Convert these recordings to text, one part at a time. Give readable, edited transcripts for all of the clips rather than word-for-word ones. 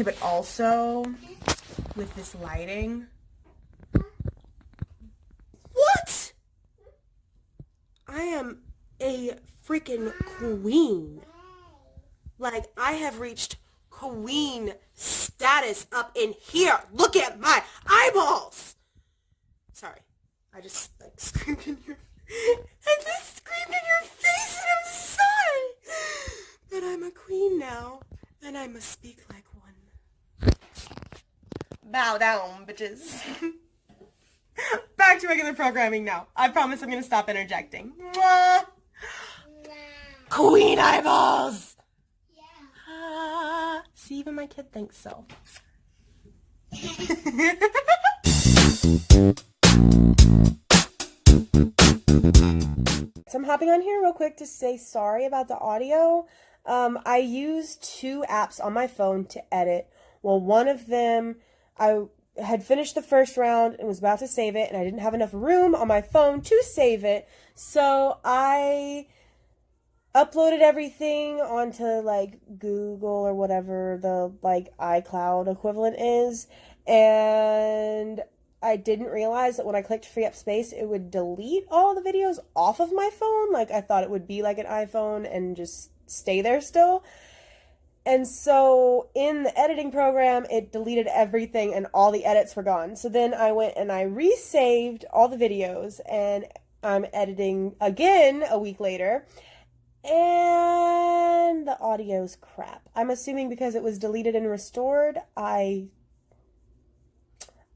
Okay, but also with this lighting. What? I am a freaking queen. Like, I have reached queen status up in here. Look at my eyeballs. Sorry. I just, like, screamed in your... I just screamed in your face, and I'm sorry. But I'm a queen now, and I must speak like one. Bow down, bitches. Back to regular programming now. I promise I'm going to stop interjecting. Mwah. Queen eyeballs! Yeah. See, even my kid thinks so. So I'm hopping on here real quick to say sorry about the audio. I use 2 apps on my phone to edit. Well, one of them, I had finished the first round and was about to save it, and I didn't have enough room on my phone to save it, so I uploaded everything onto, like, Google or whatever the, like, iCloud equivalent is, and I didn't realize that when I clicked free up space, it would delete all the videos off of my phone. Like, I thought it would be like an iPhone and just stay there still. And so in the editing program, it deleted everything and all the edits were gone. So then I went and I resaved all the videos, and I'm editing again a week later, and the audio's crap. I'm assuming because it was deleted and restored. I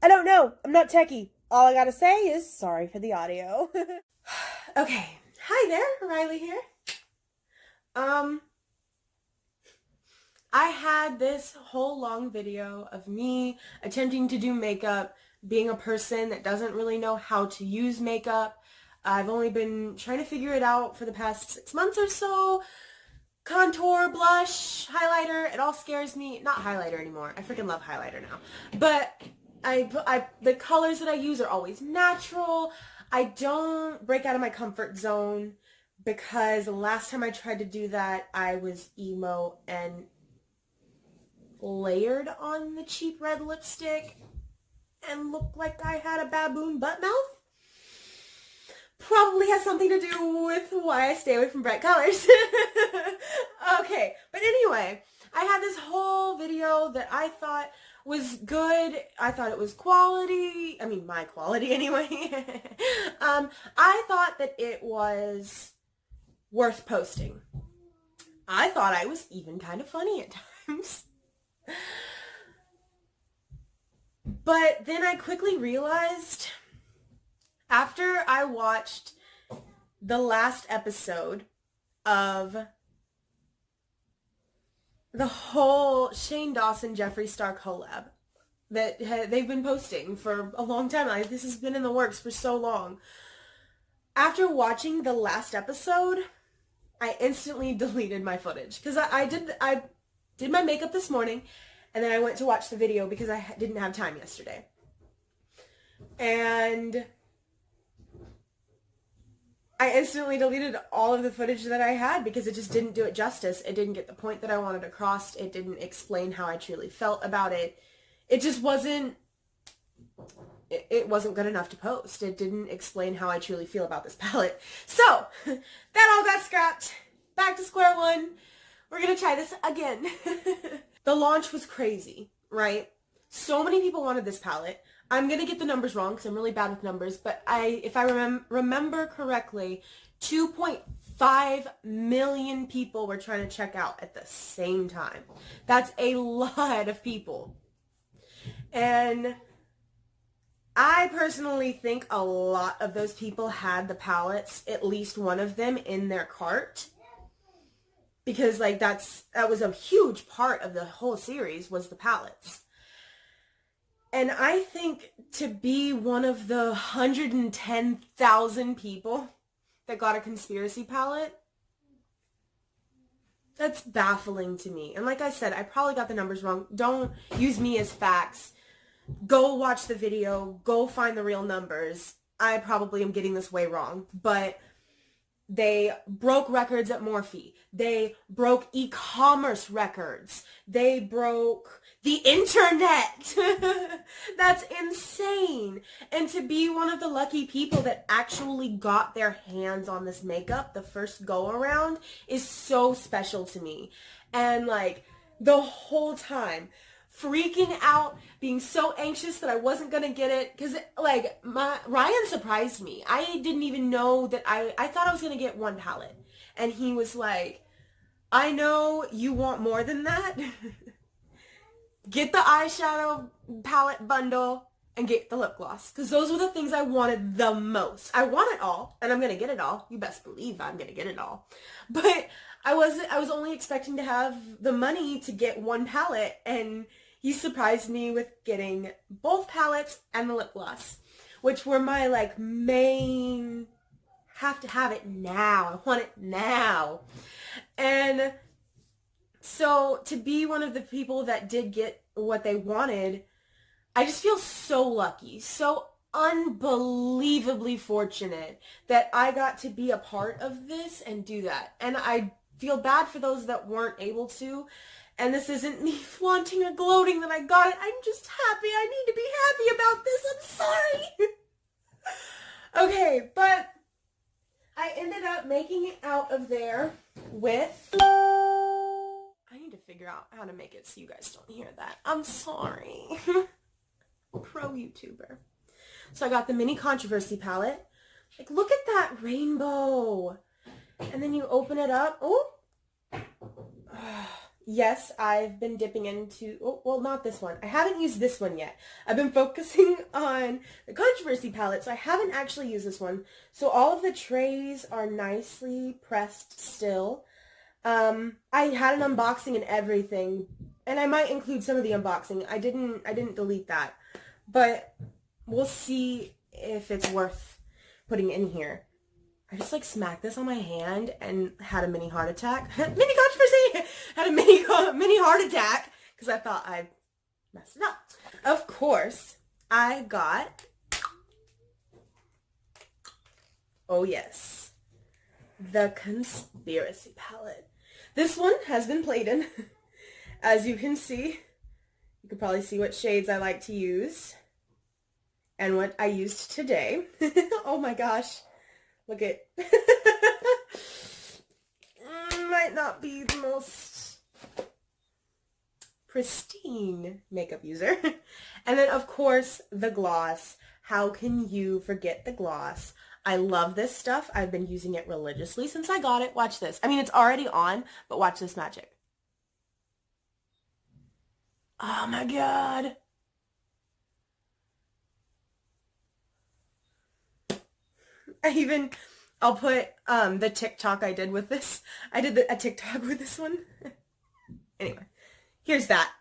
don't know. I'm not techie. All I gotta say is sorry for the audio. Okay. Hi there, Riley here. I had this whole long video of me attempting to do makeup, being a person that doesn't really know how to use makeup. I've only been trying to figure it out for the past 6 months or so. Contour, blush, highlighter, it all scares me. Not highlighter anymore. I freaking love highlighter now. But the colors that I use are always natural. I don't break out of my comfort zone because the last time I tried to do that, I was emo and layered on the cheap red lipstick and looked like I had a baboon butt mouth. Probably has something to do with why I stay away from bright colors. Okay, but anyway, I had this whole video that I thought was good. I thought it was quality. I mean, my quality anyway. I thought that it was worth posting. I thought I was even kind of funny at times. But then I quickly realized, after I watched the last episode of the whole Shane Dawson, Jeffree Star collab that they've been posting for a long time. This has been in the works for so long. After watching the last episode, I instantly deleted my footage because I did my makeup this morning, and then I went to watch the video because I didn't have time yesterday. And I instantly deleted all of the footage that I had because it just didn't do it justice. It didn't get the point that I wanted across. It didn't explain how I truly felt about it. It just wasn't, it wasn't good enough to post. It didn't explain how I truly feel about this palette. So, that all got scrapped. Back to square one. We're going to try this again. The launch was crazy, right? So many people wanted this palette. I'm going to get the numbers wrong because I'm really bad with numbers, but if I remember correctly, 2.5 million people were trying to check out at the same time. That's a lot of people. And I personally think a lot of those people had the palettes, at least one of them, in their cart. Because, like, that was a huge part of the whole series, was the palettes. And I think to be one of the 110,000 people that got a conspiracy palette, that's baffling to me. And like I said, I probably got the numbers wrong. Don't use me as facts. Go watch the video. Go find the real numbers. I probably am getting this way wrong, but they broke records at Morphe. They broke e-commerce records. They broke the internet. That's insane. And to be one of the lucky people that actually got their hands on this makeup the first go around is so special to me. And like the whole time freaking out, being so anxious that I wasn't gonna get it, because like Ryan surprised me. I didn't even know that I thought I was gonna get one palette, and he was like, I know you want more than that. Get the eyeshadow palette bundle and get the lip gloss, because those were the things I wanted the most. I want it all, and I'm gonna get it all. You best believe I'm gonna get it all. But I was only expecting to have the money to get one palette, and he surprised me with getting both palettes and the lip gloss, which were my like main have to have it now. I want it now. And so to be one of the people that did get what they wanted, I just feel so lucky, so unbelievably fortunate that I got to be a part of this and do that. And I feel bad for those that weren't able to. And this isn't me flaunting or gloating that I got it. I'm just happy. I need to be happy about this. I'm sorry. Okay, but I ended up making it out of there with... I need to figure out how to make it so you guys don't hear that. I'm sorry. Pro YouTuber. So I got the mini controversy palette. Like, look at that rainbow. And then you open it up. Oh. Yes, I've been dipping into, oh, well, not this one. I haven't used this one yet. I've been focusing on the controversy palette, so I haven't actually used this one. So all of the trays are nicely pressed still. I had an unboxing and everything, and I might include some of the unboxing. I didn't delete that, but we'll see if it's worth putting in here. I just like smacked this on my hand and had a mini heart attack. Mini controversy! Had a mini heart attack because I thought I messed it up. Of course, I got, oh yes, the conspiracy palette. This one has been plated. As you can see, you can probably see what shades I like to use and what I used today. Oh my gosh. Look at, might not be the most pristine makeup user. And then of course the gloss. How can you forget the gloss? I love this stuff. I've been using it religiously since I got it. Watch this. I mean, it's already on, but watch this magic. Oh my God. I'll put the TikTok I did with this. I did a TikTok with this one. Anyway, here's that.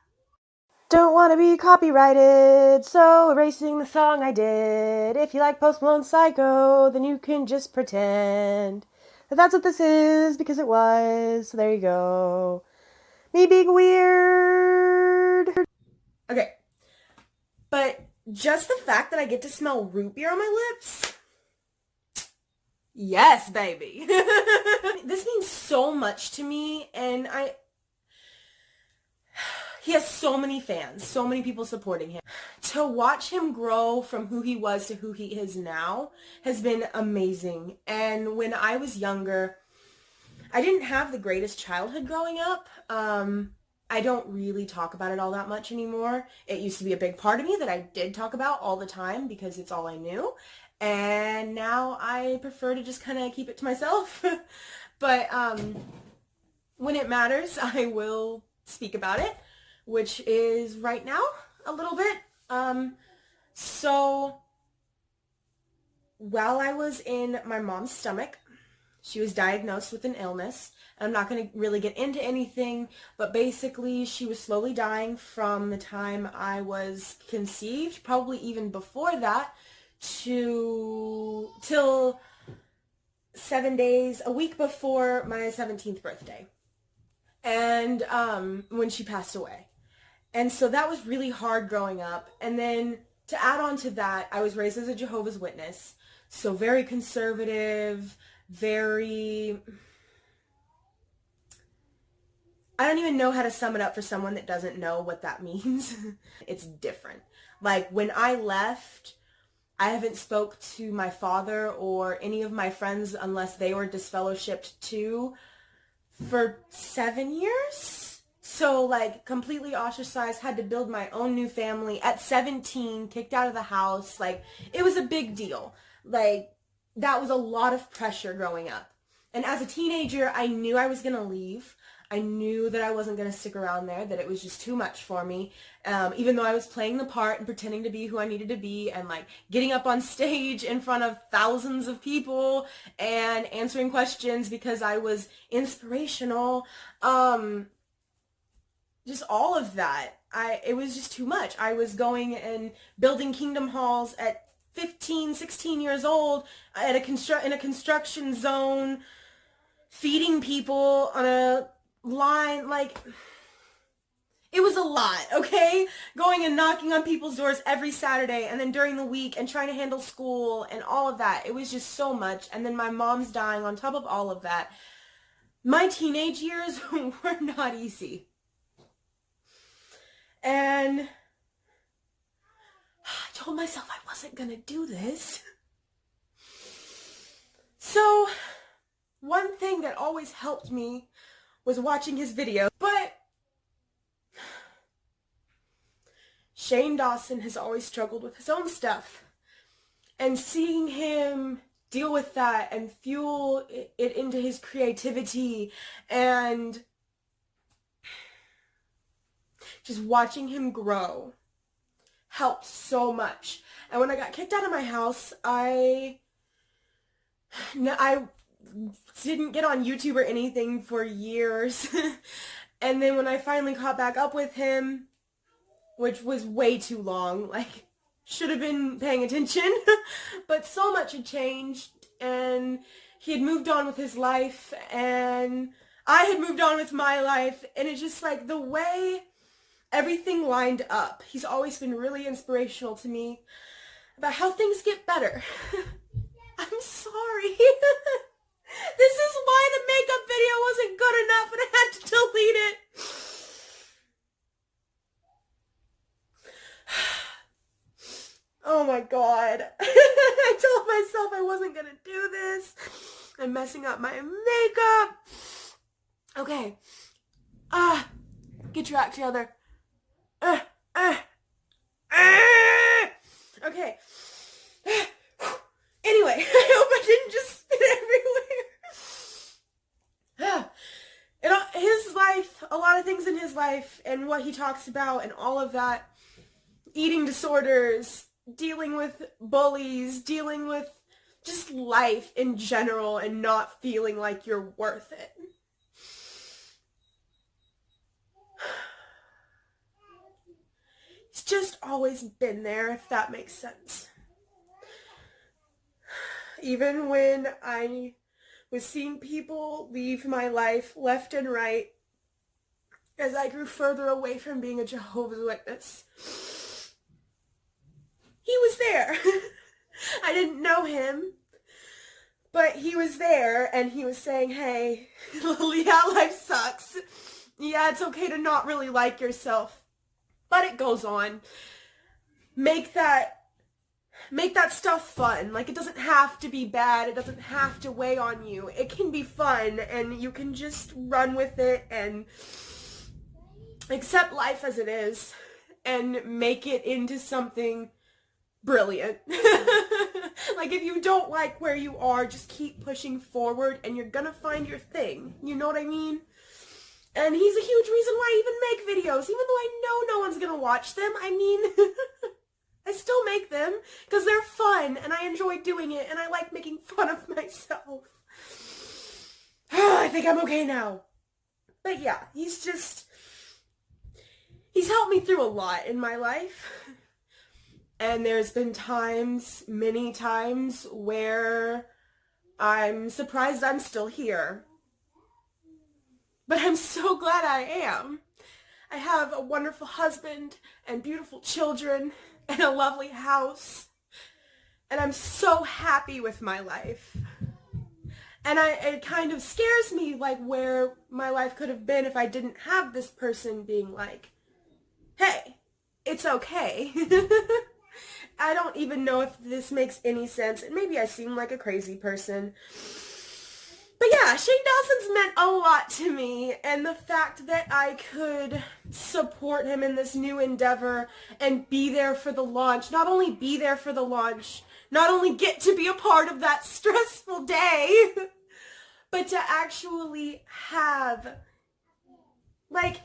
Don't want to be copyrighted, so erasing the song I did. If you like Post Malone Psycho, then you can just pretend that that's what this is, because it was. So there you go. Me being weird. Okay. But just the fact that I get to smell root beer on my lips... Yes, baby. This means so much to me, and he has so many fans, so many people supporting him. To watch him grow from who he was to who he is now has been amazing. And when I was younger, I didn't have the greatest childhood growing up. I don't really talk about it all that much anymore. It used to be a big part of me that I did talk about all the time because it's all I knew. And now I prefer to just kind of keep it to myself. But when it matters, I will speak about it, which is right now a little bit. So while I was in my mom's stomach, she was diagnosed with an illness. I'm not going to really get into anything, but basically she was slowly dying from the time I was conceived, probably even before that, till 7 days, a week before my 17th birthday, and when she passed away. And so that was really hard growing up. And then to add on to that, I was raised as a Jehovah's Witness, so very conservative, very I don't even know how to sum it up for someone that doesn't know what that means. It's different. Like when I left, I haven't spoke to my father or any of my friends unless they were disfellowshipped too for 7 years. So like completely ostracized, had to build my own new family at 17, kicked out of the house. Like it was a big deal. Like that was a lot of pressure growing up. And as a teenager, I knew I was going to leave. I knew that I wasn't going to stick around there, that it was just too much for me. Even though I was playing the part and pretending to be who I needed to be and like getting up on stage in front of thousands of people and answering questions because I was inspirational. Just all of that. It was just too much. I was going and building kingdom halls at 15, 16 years old at in a construction zone, feeding people on a line. Like, it was a lot, okay? Going and knocking on people's doors every Saturday and then during the week and trying to handle school and all of that. It was just so much. And then my mom's dying on top of all of that. My teenage years were not easy. And I told myself I wasn't gonna do this. So one thing that always helped me was watching his video. But Shane Dawson has always struggled with his own stuff. And seeing him deal with that and fuel it into his creativity and just watching him grow helped so much. And when I got kicked out of my house, I didn't get on YouTube or anything for years. And then when I finally caught back up with him, which was way too long, like, should have been paying attention, but so much had changed, and he had moved on with his life, and I had moved on with my life, and it's just like the way everything lined up. He's always been really inspirational to me about how things get better. I'm sorry. This is why the makeup video wasn't good enough and I had to delete it. Oh my god. I told myself I wasn't gonna do this. I'm messing up my makeup. Okay. Get your act together. Okay. Anyway, I hope I didn't just spit everywhere. His life, a lot of things in his life and what he talks about and all of that, eating disorders, dealing with bullies, dealing with just life in general and not feeling like you're worth it. It's just always been there, if that makes sense. Even when I was seeing people leave my life left and right, as I grew further away from being a Jehovah's Witness, he was there. I didn't know him, but he was there, and he was saying, hey, yeah, life sucks. Yeah, it's okay to not really like yourself, but it goes on. Make that stuff fun. Like, it doesn't have to be bad. It doesn't have to weigh on you. It can be fun, and you can just run with it and accept life as it is and make it into something brilliant. Like, if you don't like where you are, just keep pushing forward and you're gonna find your thing. You know what I mean? And he's a huge reason why I even make videos, even though I know no one's gonna watch them. I mean, I still make them because they're fun and I enjoy doing it and I like making fun of myself. I think I'm okay now. But yeah, he's helped me through a lot in my life. And there's been times, many times, where I'm surprised I'm still here. But I'm so glad I am. I have a wonderful husband and beautiful children and a lovely house. And I'm so happy with my life. And it kind of scares me, like, where my life could have been if I didn't have this person being like, hey, it's okay. I don't even know if this makes any sense, and maybe I seem like a crazy person. But yeah, Shane Dawson's meant a lot to me, and the fact that I could support him in this new endeavor and be there for the launch, not only be there for the launch, not only get to be a part of that stressful day, but to actually have, like,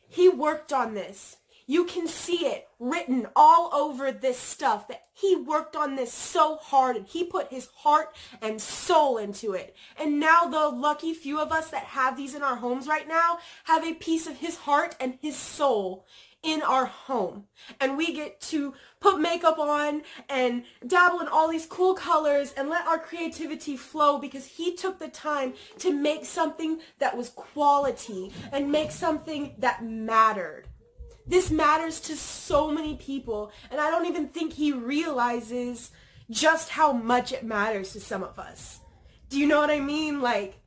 he worked on this. You can see it written all over this stuff that he worked on this so hard and he put his heart and soul into it. And now the lucky few of us that have these in our homes right now have a piece of his heart and his soul in our home. And we get to put makeup on and dabble in all these cool colors and let our creativity flow because he took the time to make something that was quality and make something that mattered. This matters to so many people, and I don't even think he realizes just how much it matters to some of us. Do you know what I mean? Like,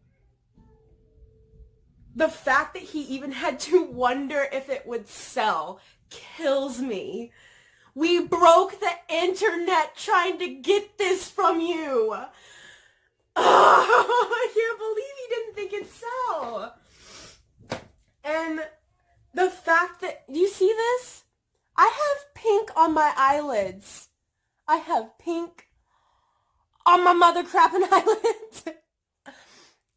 the fact that he even had to wonder if it would sell kills me. We broke the internet trying to get this from you. Oh, I can't believe he didn't think it'd sell. And the fact that, do you see this? I have pink on my eyelids. I have pink on my mother crapping eyelids.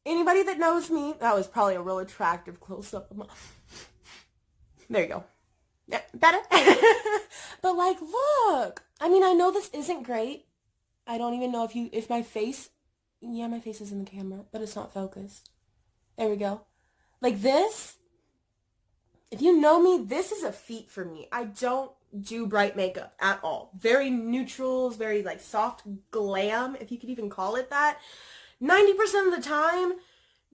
Anybody that knows me, that was probably a real attractive close-up of my, there you go. Yeah, better? But like, look. I mean, I know this isn't great. I don't even know if my face, yeah, my face is in the camera, but it's not focused. There we go. Like this. If you know me, this is a feat for me. I don't do bright makeup at all. Very neutrals, very like soft glam, if you could even call it that. 90% of the time,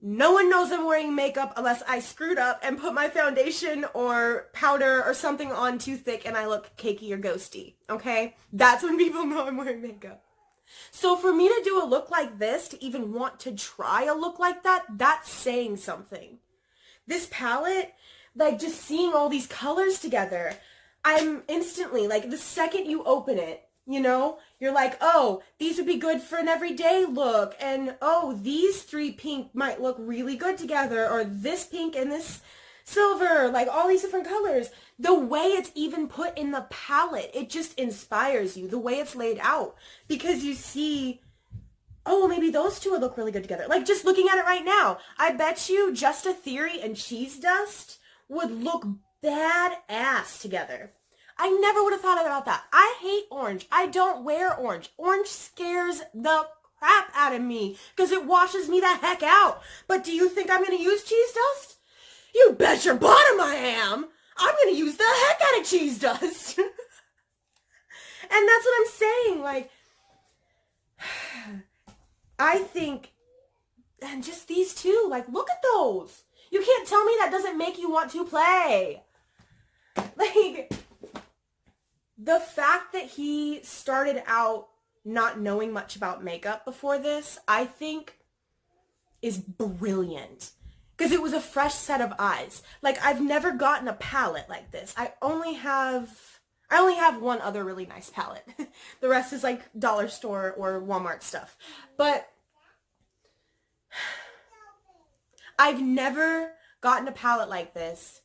no one knows I'm wearing makeup unless I screwed up and put my foundation or powder or something on too thick and I look cakey or ghosty, okay? That's when people know I'm wearing makeup. So for me to do a look like this, to even want to try a look like that, that's saying something. This palette, like, just seeing all these colors together, I'm instantly, like, the second you open it, you know, you're like, oh, these would be good for an everyday look, and, oh, these three pink might look really good together, or this pink and this silver, like, all these different colors. The way it's even put in the palette, it just inspires you, the way it's laid out, because you see, oh, maybe those two would look really good together. Like, just looking at it right now, I bet you Just a Theory and Cheese Dust would look badass together. I never would have thought about that. I hate orange. I don't wear orange. Orange scares the crap out of me because it washes me the heck out. But do you think I'm going to use cheese dust? You bet your bottom I am. I'm going to use the heck out of cheese dust. And that's what I'm saying. Like, I think, and just these two, like, look at those. You can't tell me that doesn't make you want to play. Like, the fact that he started out not knowing much about makeup before this, I think is brilliant. Because it was a fresh set of eyes. Like, I've never gotten a palette like this. I only have one other really nice palette. The rest is like dollar store or Walmart stuff. But I've never gotten a palette like this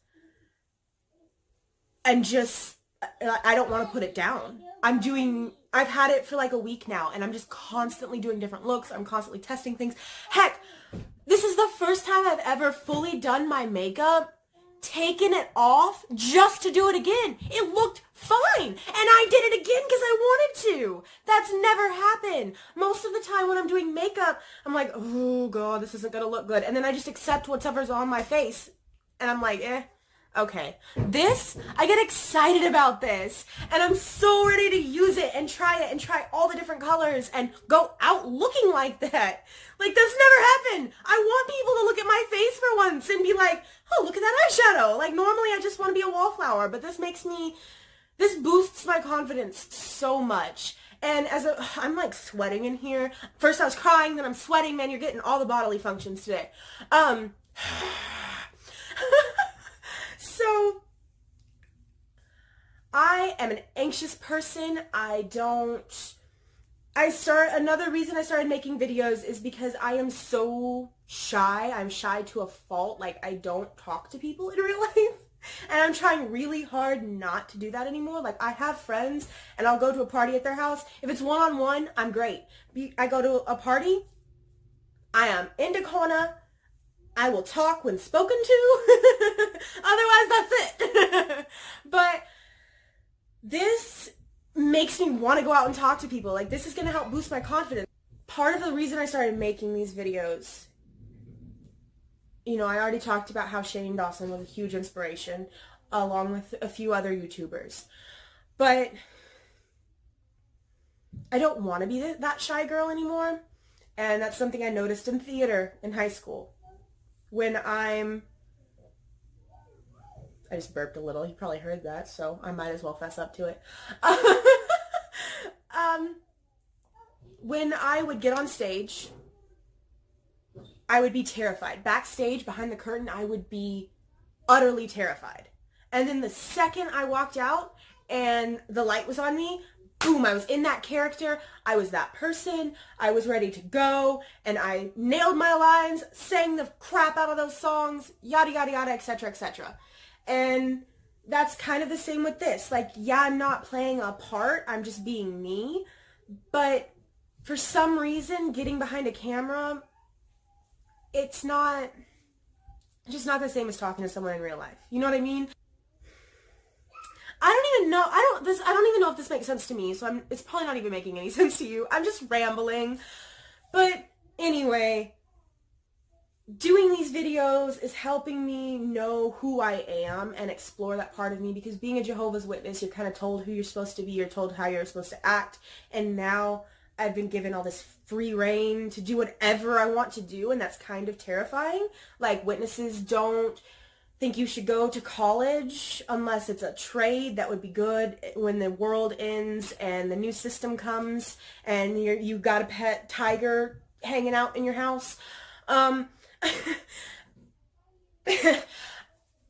and just, I don't want to put it down. I've had it for like a week now and I'm just constantly doing different looks. I'm constantly testing things. Heck, this is the first time I've ever fully done my makeup, taken it off just to do it again. It looked fine and I did it again because I wanted to. That's never happened. Most of the time when I'm doing makeup, I'm like, oh god, this isn't gonna look good, and then I just accept whatever's on my face and I'm like, okay. This, I get excited about this and I'm so ready to use it and try all the different colors and go out looking like that. Like, that's never happened. I want people to look at my face for once and be like, oh, look at that eyeshadow. Like, normally I just want to be a wallflower, but this boosts my confidence so much. And I'm like sweating in here. First I was crying, then I'm sweating. Man, you're getting all the bodily functions today. So I am an anxious person. Another reason I started making videos is because I am so shy. I'm shy to a fault. Like, I don't talk to people in real life. And I'm trying really hard not to do that anymore. Like, I have friends and I'll go to a party at their house. If it's one-on-one, I'm great. I go to a party, I am in the corner. I will talk when spoken to. Otherwise, that's it. But this makes me want to go out and talk to people. Like, this is going to help boost my confidence. Part of the reason I started making these videos, you know, I already talked about how Shane Dawson was a huge inspiration, along with a few other YouTubers. But I don't want to be that shy girl anymore. And that's something I noticed in theater in high school. I just burped a little. He probably heard that, so I might as well fess up to it. When I would get on stage, I would be terrified. Backstage, behind the curtain, I would be utterly terrified. And then the second I walked out and the light was on me, boom, I was in that character. I was that person. I was ready to go. And I nailed my lines, sang the crap out of those songs, yada, yada, yada, etc., etc. And that's kind of the same with this. Like, yeah, I'm not playing a part. I'm just being me. But for some reason, getting behind a camera, it's just not the same as talking to someone in real life. You know what I mean? I don't even know if this makes sense to me, so it's probably not even making any sense to you. I'm just rambling. But anyway, doing these videos is helping me know who I am and explore that part of me, because being a Jehovah's Witness, you're kind of told who you're supposed to be, you're told how you're supposed to act, and now I've been given all this free reign to do whatever I want to do, and that's kind of terrifying. Like, witnesses don't think you should go to college unless it's a trade that would be good when the world ends and the new system comes and you got a pet tiger hanging out in your house. But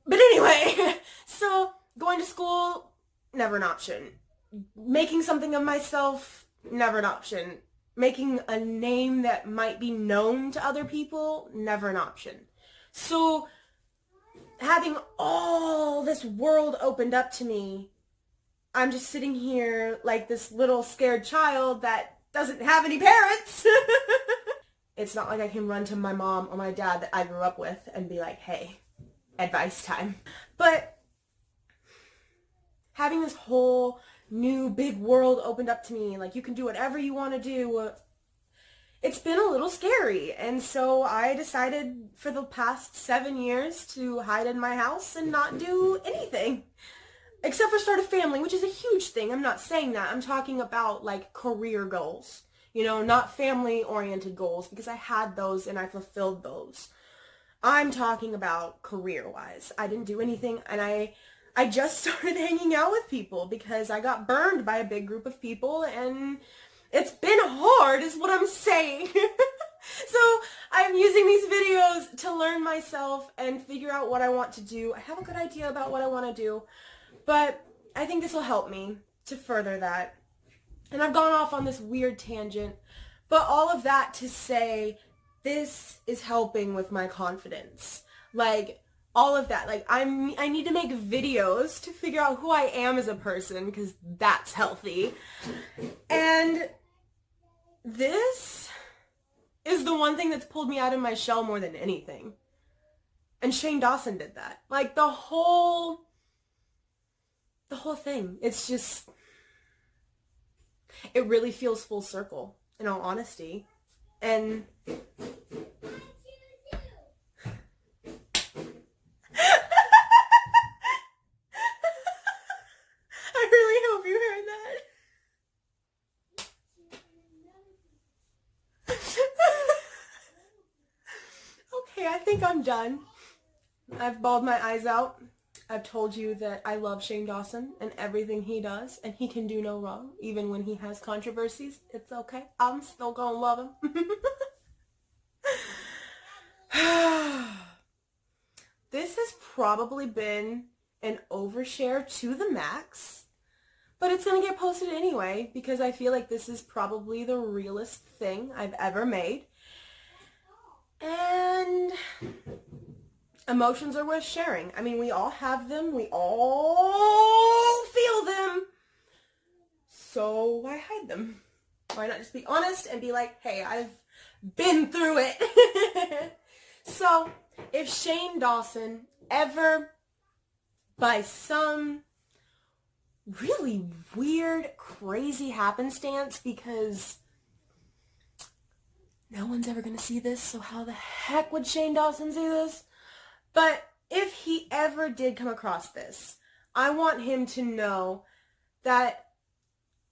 anyway, so going to school, never an option. Making something of myself, never an option. Making a name that might be known to other people, never an option. So having all this world opened up to me, I'm just sitting here like this little scared child that doesn't have any parents. It's not like I can run to my mom or my dad that I grew up with and be like, hey, advice time. But having this whole new big world opened up to me, like, you can do whatever you want to do, it's been a little scary. And so I decided for the past 7 years to hide in my house and not do anything. Except for start a family, which is a huge thing. I'm not saying that. I'm talking about, like, career goals. You know, not family-oriented goals, because I had those and I fulfilled those. I'm talking about career-wise. I didn't do anything, and I just started hanging out with people because I got burned by a big group of people, and it's been hard is what I'm saying. So I'm using these videos to learn myself and figure out what I want to do. I have a good idea about what I want to do, but I think this will help me to further that. And I've gone off on this weird tangent, but all of that to say this is helping with my confidence. Like, all of that. Like, I need to make videos to figure out who I am as a person, because that's healthy. And this is the one thing that's pulled me out of my shell more than anything. And Shane Dawson did that. Like, the whole thing. It's just, it really feels full circle, in all honesty. And I really hope you heard that. Okay, I think I'm done. I've bawled my eyes out. I've told you that I love Shane Dawson and everything he does, and he can do no wrong, even when he has controversies. It's okay. I'm still gonna love him. This has probably been an overshare to the max, but it's gonna get posted anyway because I feel like this is probably the realest thing I've ever made. And emotions are worth sharing. I mean, we all have them. We all feel them. So why hide them? Why not just be honest and be like, hey, I've been through it. So if Shane Dawson ever, by some really weird, crazy happenstance, because no one's ever going to see this, so how the heck would Shane Dawson see this? But if he ever did come across this, I want him to know that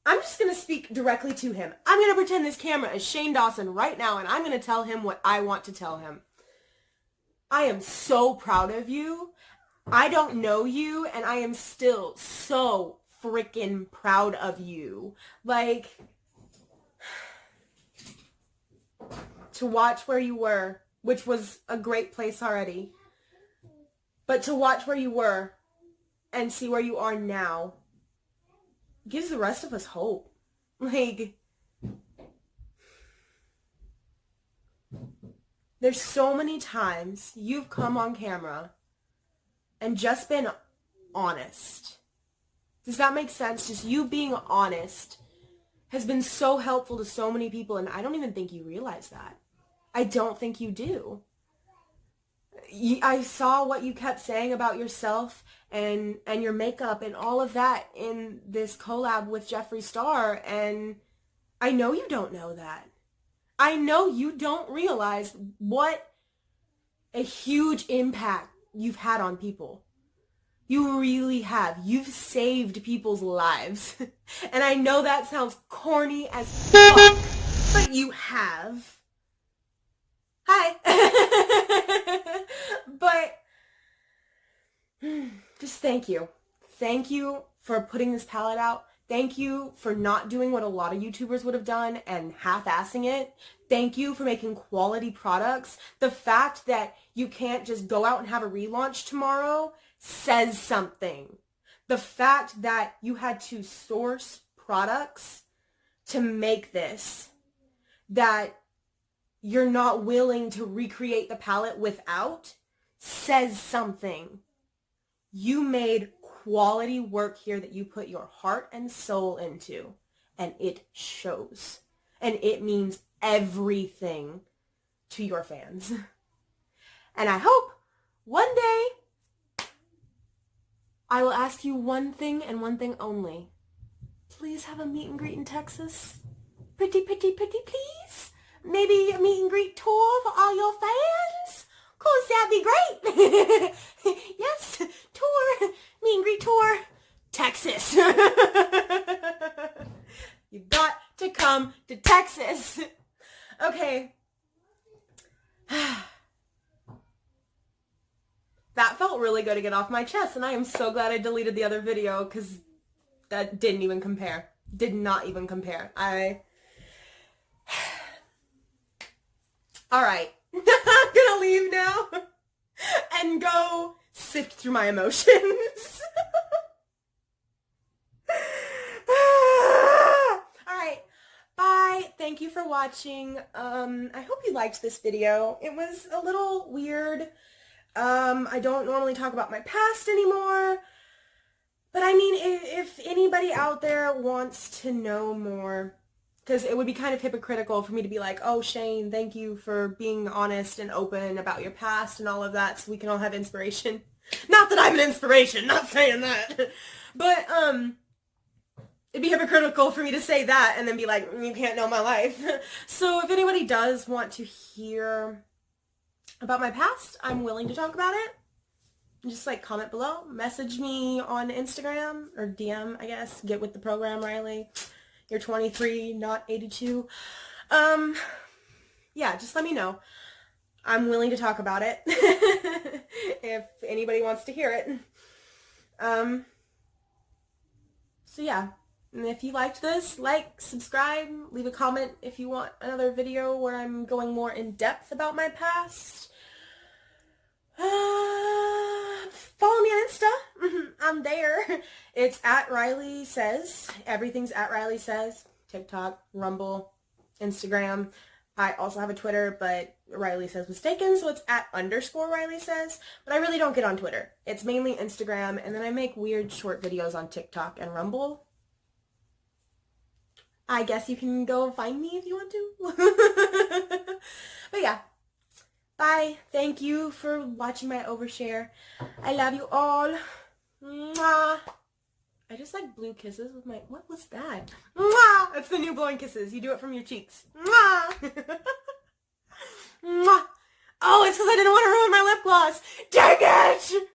I'm just going to speak directly to him. I'm going to pretend this camera is Shane Dawson right now, and I'm going to tell him what I want to tell him. I am so proud of you. I don't know you, and I am still so freaking proud of you. Like, to watch where you were, which was a great place already, but to watch where you were and see where you are now gives the rest of us hope. Like, there's so many times you've come on camera and just been honest. Does that make sense? Just you being honest has been so helpful to so many people, and I don't even think you realize that. I don't think you do. I saw what you kept saying about yourself and your makeup and all of that in this collab with Jeffree Star, and I know you don't know that. I know you don't realize what a huge impact you've had on people. You really have. You've saved people's lives. And I know that sounds corny as fuck, but you have. Hi. But just thank you. Thank you for putting this palette out. Thank you for not doing what a lot of YouTubers would have done and half-assing it. Thank you for making quality products. The fact that you can't just go out and have a relaunch tomorrow says something. The fact that you had to source products to make this, that you're not willing to recreate the palette without, says something. You made quality work here that you put your heart and soul into, and it shows. And it means everything to your fans. And I hope one day I will ask you one thing and one thing only. Please have a meet and greet in Texas. Pretty, please. Maybe a meet and greet tour for all your fans. Of course, that'd be great. Yes, tour, meet and greet tour, Texas. You got to come to Texas. Okay. That felt really good to get off my chest, and I am so glad I deleted the other video because that didn't even compare. Did not even compare. Alright. I'm gonna leave now and go sift through my emotions. Alright. Bye. Thank you for watching. I hope you liked this video. It was a little weird. I don't normally talk about my past anymore, but I mean, if anybody out there wants to know more, because it would be kind of hypocritical for me to be like, oh, Shane, thank you for being honest and open about your past and all of that so we can all have inspiration. Not that I'm an inspiration, not saying that, but, it'd be hypocritical for me to say that and then be like, you can't know my life. So if anybody does want to hear about my past, I'm willing to talk about it. Just like comment below, message me on Instagram or DM, I guess. Get with the program, Riley. You're 23, not 82. Yeah, just let me know. I'm willing to talk about it if anybody wants to hear it. So yeah, and if you liked this, like, subscribe, leave a comment if you want another video where I'm going more in depth about my past. Follow me on Insta. I'm there. It's at Riley Says. Everything's at Riley Says. TikTok, Rumble, Instagram. I also have a Twitter, but Riley Says mistaken, so it's at _Riley Says. But I really don't get on Twitter. It's mainly Instagram, and then I make weird short videos on TikTok and Rumble. I guess you can go find me if you want to. But yeah. Bye. Thank you for watching my overshare. I love you all. Mwah. I just like blew kisses with my... What was that? Mwah. That's the new blowing kisses. You do it from your cheeks. Mwah. Mwah. Oh, it's because I didn't want to ruin my lip gloss. Dang it!